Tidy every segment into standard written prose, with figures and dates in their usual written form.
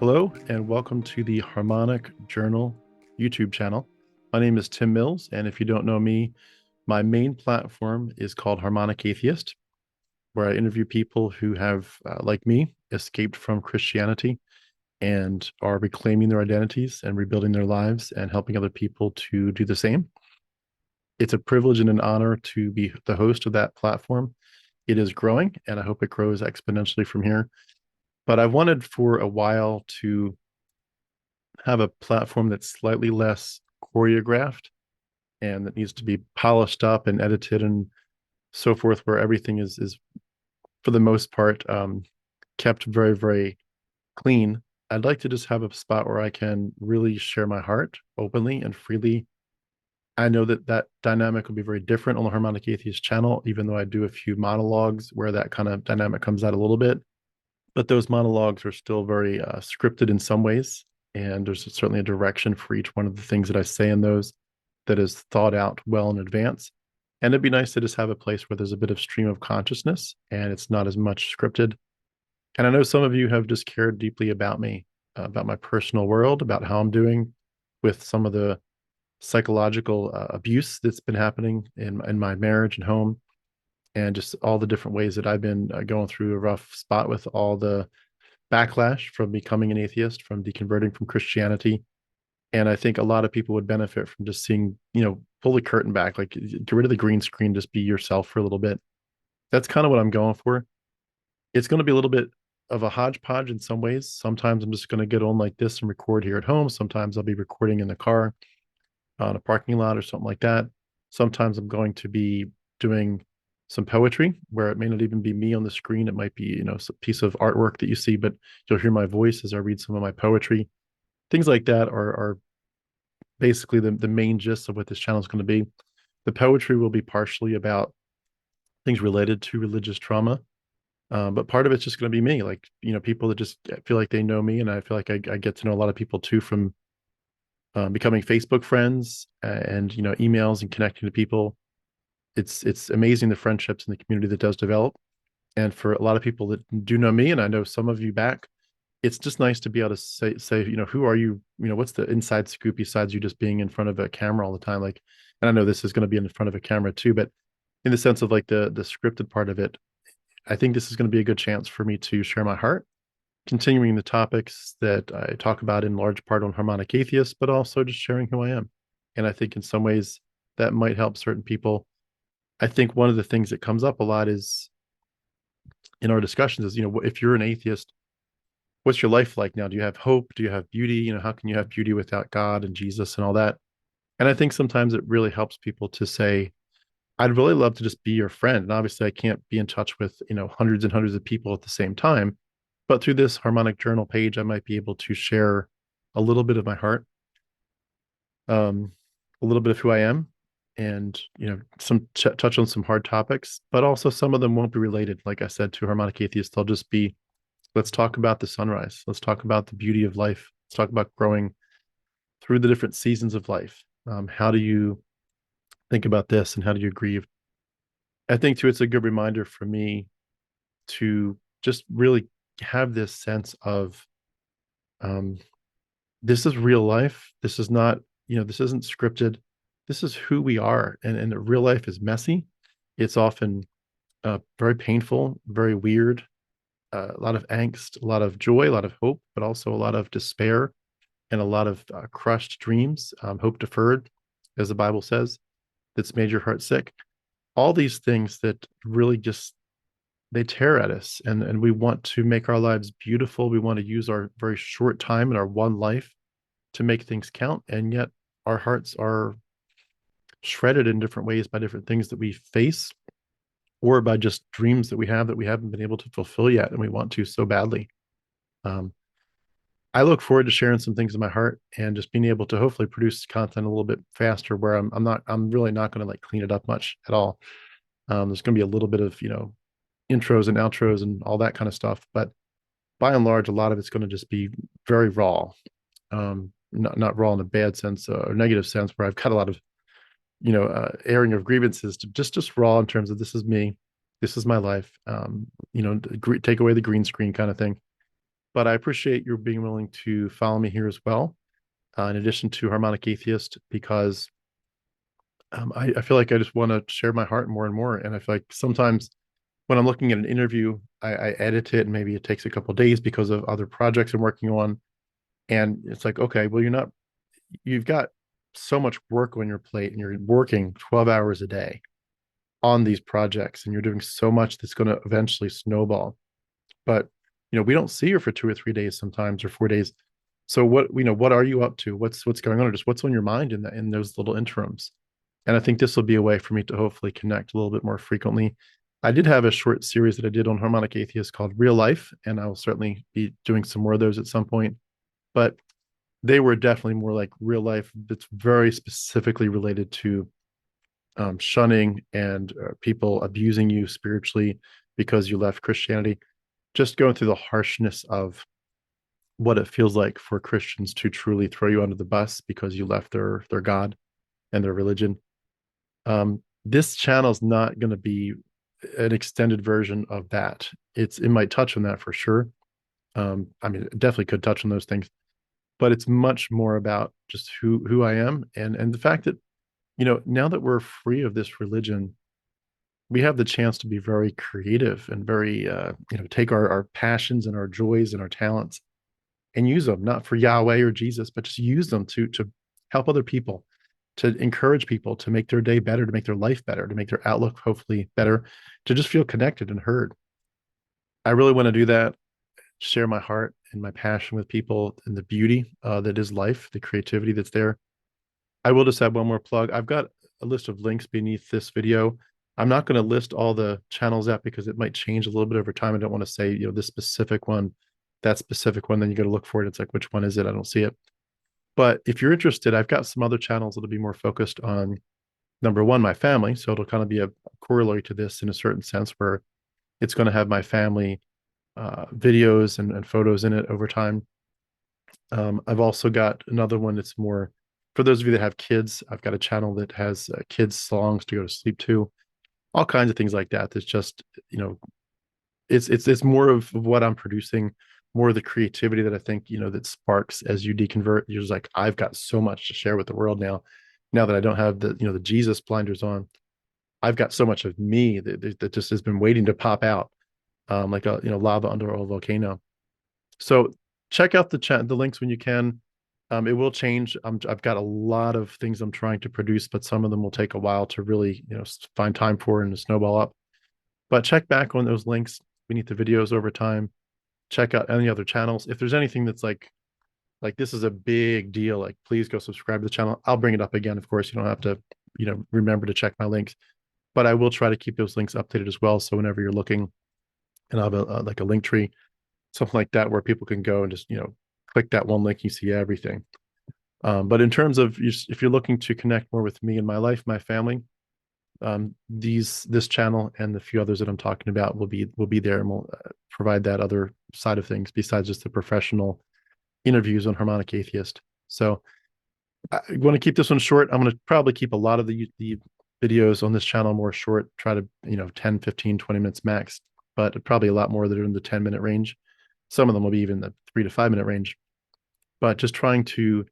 Hello, and welcome to the Harmonic Journal YouTube channel. My name is Tim Mills, and if you don't know me, my main platform is called Harmonic Atheist, where I interview people who have, like me, escaped from Christianity and are reclaiming their identities and rebuilding their lives and helping other people to do the same. It's a privilege and an honor to be the host of that platform. It is growing, and I hope it grows exponentially from here. But I've wanted for a while to have a platform that's slightly less choreographed and that needs to be polished up and edited and so forth, where everything is for the most part kept very, very clean. I'd like to just have a spot where I can really share my heart openly and freely. I know that that dynamic will be very different on the Harmonic Atheist channel, even though I do a few monologues where that kind of dynamic comes out a little bit. But those monologues are still very scripted in some ways. And there's certainly a direction for each one of the things that I say in those that is thought out well in advance. And it'd be nice to just have a place where there's a bit of stream of consciousness and it's not as much scripted. And I know some of you have just cared deeply about me, about my personal world, about how I'm doing with some of the psychological abuse that's been happening in my marriage and home, and just all the different ways that I've been going through a rough spot with all the backlash from becoming an atheist, from deconverting from Christianity. And I think a lot of people would benefit from just seeing, pull the curtain back, like get rid of the green screen, just be yourself for a little bit. That's kind of what I'm going for. It's going to be a little bit of a hodgepodge in some ways. Sometimes I'm just going to get on like this and record here at home. Sometimes I'll be recording in the car on a parking lot or something like that. Sometimes I'm going to be doing some poetry where it may not even be me on the screen. It might be, a piece of artwork that you see, but you'll hear my voice as I read some of my poetry. Things like that are basically the main gist of what this channel is going to be. The poetry will be partially about things related to religious trauma, but part of it's just going to be me, like, people that just feel like they know me. And I feel like I get to know a lot of people too from becoming Facebook friends and, emails and connecting to people. It's amazing the friendships and the community that does develop. And for a lot of people that do know me, and I know some of you back, it's just nice to be able to say, who are you? What's the inside scoop besides you just being in front of a camera all the time? Like, and I know this is going to be in front of a camera too, but in the sense of like the scripted part of it, I think this is going to be a good chance for me to share my heart, continuing the topics that I talk about in large part on Harmonic Atheist, but also just sharing who I am. And I think in some ways that might help certain people. I think one of the things that comes up a lot is in our discussions is, if you're an atheist, what's your life like now? Do you have hope? Do you have beauty? How can you have beauty without God and Jesus and all that? And I think sometimes it really helps people to say, I'd really love to just be your friend. And obviously I can't be in touch with, hundreds and hundreds of people at the same time. But through this Harmonic Journal page, I might be able to share a little bit of my heart, a little bit of who I am, and some touch on some hard topics, but also some of them won't be related. Like I said, to Harmonic Atheist, they'll just be, let's talk about the sunrise. Let's talk about the beauty of life. Let's talk about growing through the different seasons of life. How do you think about this and how do you grieve? I think too, it's a good reminder for me to just really have this sense of um, this is real life. This is not, this isn't scripted. This is who we are. And real life is messy. It's often very painful, very weird, a lot of angst, a lot of joy, a lot of hope, but also a lot of despair and a lot of crushed dreams, hope deferred, as the Bible says, that's made your heart sick. All these things that really just they tear at us, and we want to make our lives beautiful. We want to use our very short time in our one life to make things count, and yet our hearts are shredded in different ways by different things that we face, or by just dreams that we have that we haven't been able to fulfill yet, and we want to so badly. Um, I look forward to sharing some things in my heart and just being able to hopefully produce content a little bit faster, where I'm really not going to like clean it up much at all. There's going to be a little bit of, intros and outros and all that kind of stuff, but by and large, a lot of it's going to just be very raw. Not raw in a bad sense or negative sense, where I've got a lot of, airing of grievances, to just raw in terms of this is me, this is my life. Take away the green screen kind of thing. but I appreciate your being willing to follow me here as well, in addition to Harmonic Atheist, because I feel like I just want to share my heart more and more. And I feel like sometimes when I'm looking at an interview, I edit it and maybe it takes a couple of days because of other projects I'm working on. And it's like, okay, well, you've got so much work on your plate and you're working 12 hours a day on these projects and you're doing so much that's going to eventually snowball. But, we don't see her for 2 or 3 days sometimes or 4 days. So what are you up to? What's going on? Or just what's on your mind in those little interims? And I think this will be a way for me to hopefully connect a little bit more frequently. I did have a short series that I did on Harmonic Atheist called Real Life, and I will certainly be doing some more of those at some point. But they were definitely more like real life that's very specifically related to shunning and people abusing you spiritually because you left Christianity, just going through the harshness of what it feels like for Christians to truly throw you under the bus because you left their God and their religion. This channel is not going to be an extended version of that. It might touch on that for sure. I mean, it definitely could touch on those things, but it's much more about just who I am and the fact that now that we're free of this religion, we have the chance to be very creative and very take our passions and our joys and our talents and use them not for Yahweh or Jesus, but just use them to help other people, to encourage people, to make their day better, to make their life better, to make their outlook hopefully better, to just feel connected and heard. I really want to do that, share my heart and my passion with people and the beauty that is life, the creativity that's there. I will just have one more plug. I've got a list of links beneath this video. I'm not going to list all the channels out because it might change a little bit over time. I don't want to say, this specific one, that specific one, then you got to look for it. It's like, which one is it? I don't see it. But if you're interested, I've got some other channels that'll be more focused on number one, my family. So it'll kind of be a corollary to this in a certain sense where it's going to have my family videos and photos in it over time. I've also got another one that's more for those of you that have kids. I've got a channel that has kids songs to go to sleep to, all kinds of things like that. That's just it's more of what I'm producing, more of the creativity that I think that sparks as you deconvert. You're just like, I've got so much to share with the world now. Now that I don't have the Jesus blinders on, I've got so much of me that just has been waiting to pop out, like a lava under a volcano. So check out the links when you can. It will change. I've got a lot of things I'm trying to produce, but some of them will take a while to really find time for and to snowball up. But check back on those links beneath the videos over time. Check out any other channels. If there's anything that's like this is a big deal, like please go subscribe to the channel. I'll bring it up again. Of course, you don't have to remember to check my links, but I will try to keep those links updated as well. So whenever you're looking, and I'll have like a link tree, something like that, where people can go and just click that one link, you see everything. But in terms of if you're looking to connect more with me and my life, my family, this channel and the few others that I'm talking about will be there, and we'll provide that other side of things besides just the professional interviews on Harmonic Atheist. So I want to keep this one short. I'm going to probably keep a lot of the videos on this channel more short, try to 10, 15, 20 minutes max, but probably a lot more that are in the 10-minute range. Some of them will be even the 3 to 5 minute range, but just trying to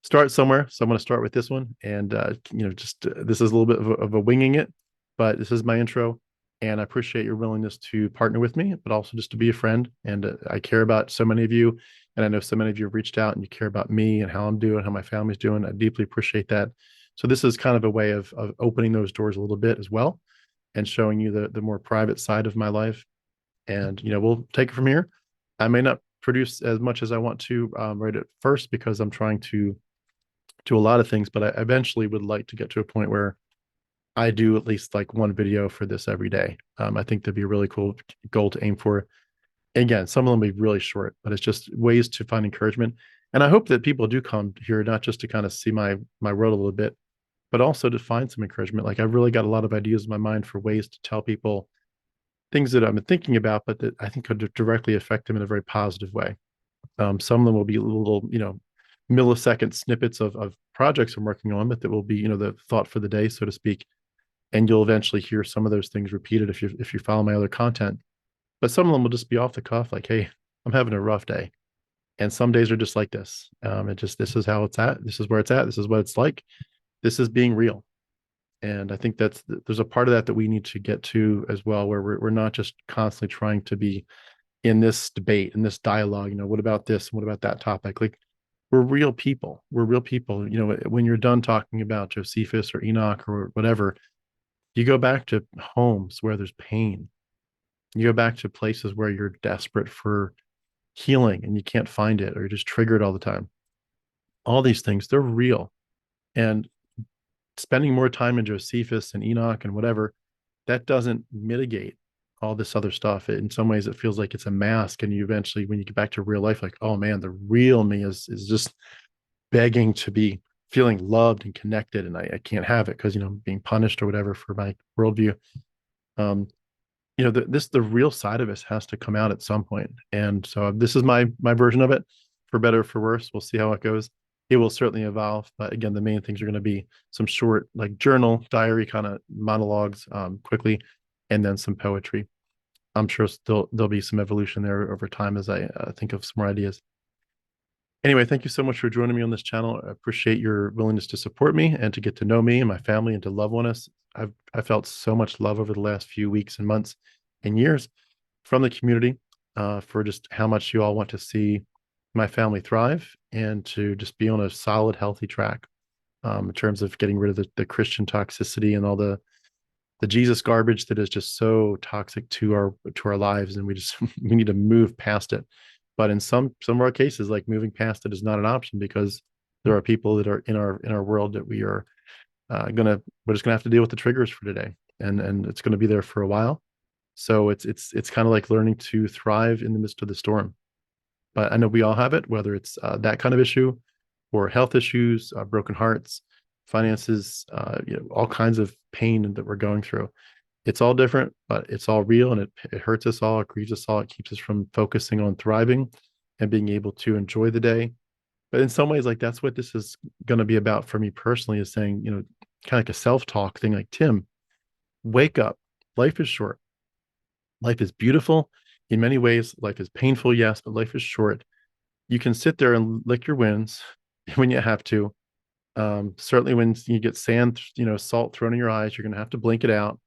start somewhere. So I'm going to start with this one, and this is a little bit of a winging it, but this is my intro, and I appreciate your willingness to partner with me, but also just to be a friend. And I care about so many of you, and I know so many of you have reached out and you care about me and how I'm doing, how my family's doing. I deeply appreciate that. So this is kind of a way of opening those doors a little bit as well, and showing you the more private side of my life. And we'll take it from here. I may not produce as much as I want to right at first because I'm trying to do a lot of things, but I eventually would like to get to a point where I do at least like one video for this every day. I think that'd be a really cool goal to aim for. Again, some of them will be really short, but it's just ways to find encouragement. And I hope that people do come here, not just to kind of see my world a little bit, but also to find some encouragement. Like I've really got a lot of ideas in my mind for ways to tell people things that I've been thinking about, but that I think could directly affect them in a very positive way. Some of them will be little, millisecond snippets of projects I'm working on, but that will be, the thought for the day, so to speak. And you'll eventually hear some of those things repeated if you follow my other content. But some of them will just be off the cuff, like, hey, I'm having a rough day. And some days are just like this. This is how it's at. This is where it's at. This is what it's like. This is being real. And I think there's a part of that that we need to get to as well, where we're not just constantly trying to be in this debate, in this dialogue, what about this? What about that topic? Like, we're real people. We're real people. When you're done talking about Josephus or Enoch or whatever, you go back to homes where there's pain. You go back to places where you're desperate for healing and you can't find it, or you're just triggered all the time. All these things, they're real. And spending more time in Josephus and Enoch and whatever, that doesn't mitigate all this other stuff. In some ways, it feels like it's a mask. And you eventually, when you get back to real life, like, oh man, the real me is just begging to be feeling loved and connected. And I can't have it because, I'm being punished or whatever for my worldview. Um, the real side of us has to come out at some point. And so this is my version of it, for better or for worse. We'll see how it goes. It will certainly evolve, but again, the main things are going to be some short, like journal diary kind of monologues, quickly, and then some poetry. I'm sure there'll be some evolution there over time as I think of some more ideas. Anyway, thank you so much for joining me on this channel. I appreciate your willingness to support me and to get to know me and my family and to love on us. I felt so much love over the last few weeks and months and years from the community, for just how much you all want to see my family thrive and to just be on a solid, healthy track, in terms of getting rid of the Christian toxicity and all the Jesus garbage that is just so toxic to our lives, and we need to move past it. But in some of our cases, like, moving past it is not an option, because there are people that are in our world that we're just gonna have to deal with the triggers for today, and it's gonna be there for a while. So it's kind of like learning to thrive in the midst of the storm. But I know we all have it, whether it's that kind of issue, or health issues, broken hearts, finances, all kinds of pain that we're going through. It's all different, but it's all real, and it hurts us all, it grieves us all, it keeps us from focusing on thriving and being able to enjoy the day. But in some ways, like, that's what this is going to be about for me personally, is saying, kind of like a self-talk thing, like, Tim, wake up. Life is short. Life is beautiful in many ways. Life is painful, yes, but life is short. You can sit there and lick your wins when you have to. Certainly when you get sand, salt thrown in your eyes, you're going to have to blink it out.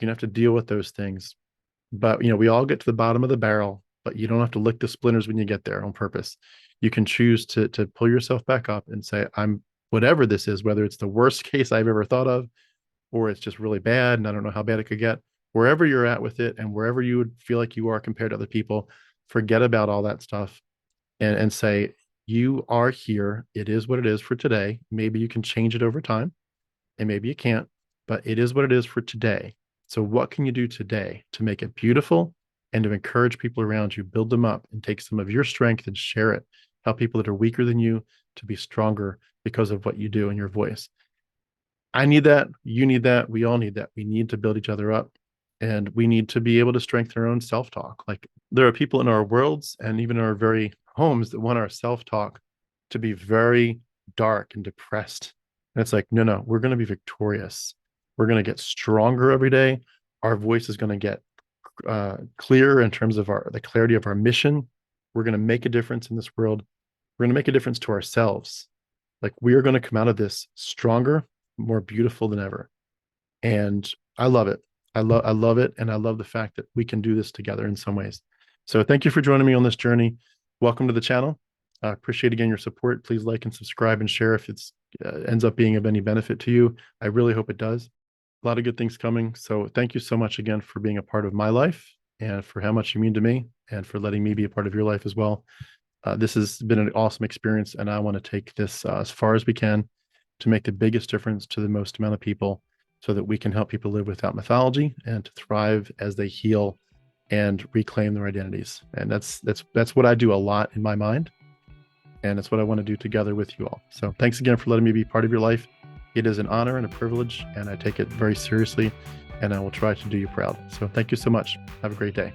You're going to have to deal with those things. But, we all get to the bottom of the barrel, but you don't have to lick the splinters when you get there on purpose. You can choose to pull yourself back up and say, I'm whatever this is, whether it's the worst case I've ever thought of, or it's just really bad and I don't know how bad it could get. Wherever you're at with it, and wherever you would feel like you are compared to other people, forget about all that stuff, and say, you are here. It is what it is for today. Maybe you can change it over time, and maybe you can't, but it is what it is for today. So what can you do today to make it beautiful and to encourage people around you, build them up, and take some of your strength and share it? Help people that are weaker than you to be stronger because of what you do and your voice. I need that. You need that. We all need that. We need to build each other up, and we need to be able to strengthen our own self-talk. Like, there are people in our worlds and even our very homes that want our self-talk to be very dark and depressed. And it's like, no, we're going to be victorious. We're going to get stronger every day. Our voice is going to get clear in terms of the clarity of our mission. We're going to make a difference in this world. We're going to make a difference to ourselves. Like, we are going to come out of this stronger, more beautiful than ever. And I love it. I love it. And I love the fact that we can do this together in some ways. So thank you for joining me on this journey. Welcome to the channel. I appreciate, again, your support. Please like and subscribe and share if it's ends up being of any benefit to you. I really hope it does. A lot of good things coming. So thank you so much again for being a part of my life, and for how much you mean to me, and for letting me be a part of your life as well. This has been an awesome experience, and I want to take this as far as we can to make the biggest difference to the most amount of people, so that we can help people live without mythology and to thrive as they heal and reclaim their identities. And that's what I do a lot in my mind. And it's what I want to do together with you all. So thanks again for letting me be part of your life. It is an honor and a privilege, and I take it very seriously, and I will try to do you proud. So thank you so much. Have a great day.